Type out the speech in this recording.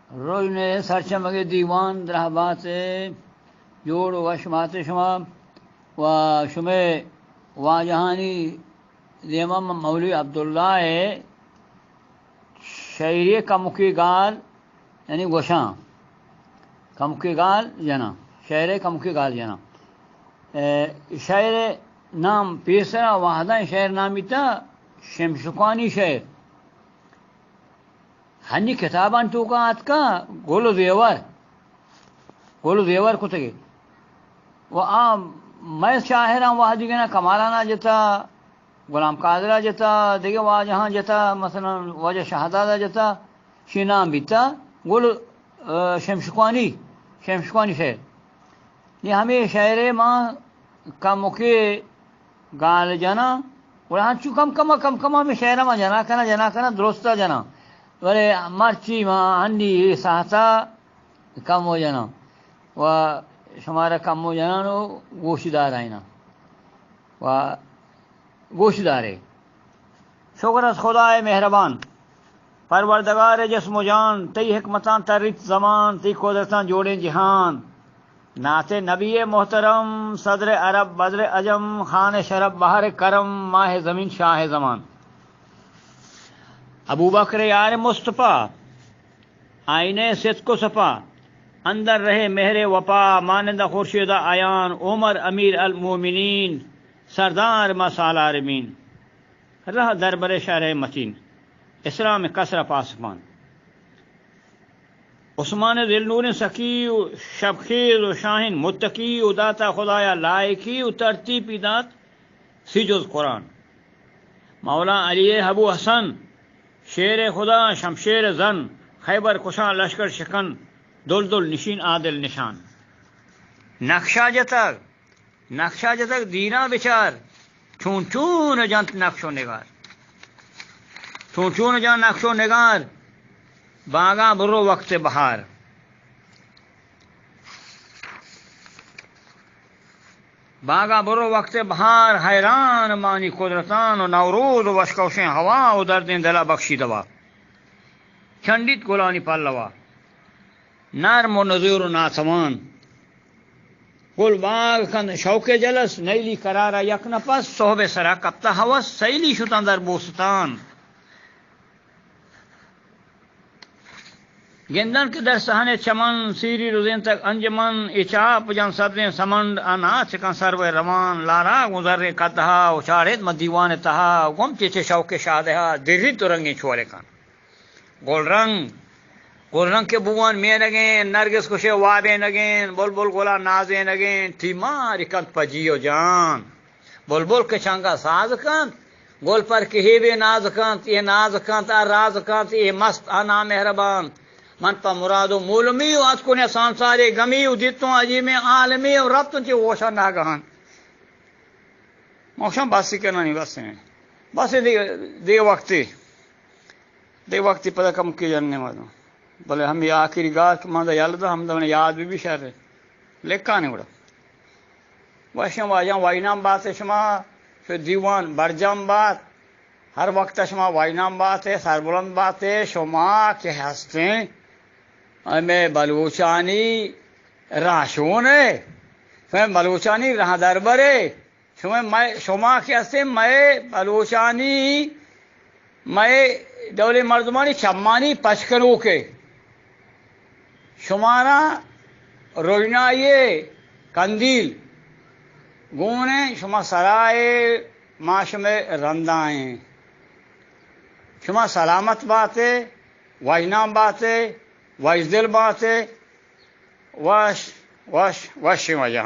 روز نے سرچمگے دیوان درہبات جوڑ وشمات شما و شمع واجہانی دیمم مولوی عبداللہ شعری کمکی گال یعنی گوشاں کمکی گال جنا شعر کمکی گال جنا شعر نام پیسرا واحدہ شعر نامی تا شمشقانی شعر ہنی کتابان تو کا آت کا گولو دیور کو تگے وہ میں شاہران واحدی گنا کمالانا جتا غلام قادرہ جتا دیگه واجہاں جتا مثلا واجہ شہدادہ جتا شی نام بیتا گولو شمشقانی شعر یہ ہمیں شعر ماں کمکی گال جنا اور ہاں چو کم کم میں شعر ماں جنا کنا درستہ جنا ورے مرچی ماں ہنی ساہتا کم ہو جنا و شمارا کم ہو جنا نو گوشدار آئینا و گوشدارے شکر از خدای مہربان پروردگار جسم و جان تی حکمتان ترت زمان تی قدرتان جوڑے جہان نعت نبی محترم صدر عرب بدر عجم خان شرب بہر کرم ماہ زمین شاہ زمان ابو بکر یار مصطفیٰ آئینے صدق و صفا اندر رہے مہر وفا مانندہ خورشیدہ آیان عمر امیر المومنین سردار مسالارمین رہ دربر شرح متین اسلام کسر پاسمان عثمان دل نور سکی و شبخیز و شاہین متقی و داتا خدایا لائکی و ترتیبی دات سی جز قرآن مولا علی ابو حسن شیر خدا شمشیر زن خیبر کشان لشکر شکن دل دل نشین عادل نشان نقشہ جتک دینا بچار چون چون جانت نقش و نگار چون چون جان نقش و نگار باغا برو وقت بہار باغا برو وقت بہار حیران مانی قدرتان و نوروز و وشکوشیں ہوا و درد دلا بخشی دوا چندیت گلانی پلوا نرم و نظیر و ناتوان گل باغ کن شوق جلس نیلی قرارا یک نفس صحب سرا کپتا حوث سیلی شتن در بوستان گندن کے در سہنے چمن سیری روزین تک انجمن اچاپ جان صدریں سمنڈ اناچ کن سرو روان لارا گزر کدہا اچاڑت مد دیوان تہا گم چیچے شوق شادہا دری تو رنگیں چھوڑے کن گل رنگ کے بوان میں نگین نرگس کشے وابے نگین بلبل گولا نازے نگین تیماری کن پجیو جان بلبل کے چنگا ساز کن گل پر کہی بے ناز کن یہ ناز کن تا راز کن یہ مست انا مہربان من پا مرادو مولمی و از کنی سانساری گمی و دیتوں عجیمی عالمی و ربطوں چی ووشا ناگہان موشان باسی کرنا نہیں باسی دے وقتی پتہ کم کی جاننے والوں بلے ہم یہ آخری گار ماندہ یالدہ ہم دونیں یاد بھی شہر ہے لیکا نہیں بڑا واشم واجاں وائنام بات ہے شما پھر دیوان برجام بات ہر وقت شما وائنام بات ہے سربلند بات ہے شما کے ہستیں میں بلوچانی راشون ہے پھر بلوچانی رہا دربر ہے شما کے ہستیں میں بلوچانی میں دولے مردمانی چمانی پچکنو کے شمارا روینائی کندیل گونے شما سرائے معاش میں رندائیں شما سلامت باتیں واجنام باتیں واجدل باتیں وش وش وش وجہ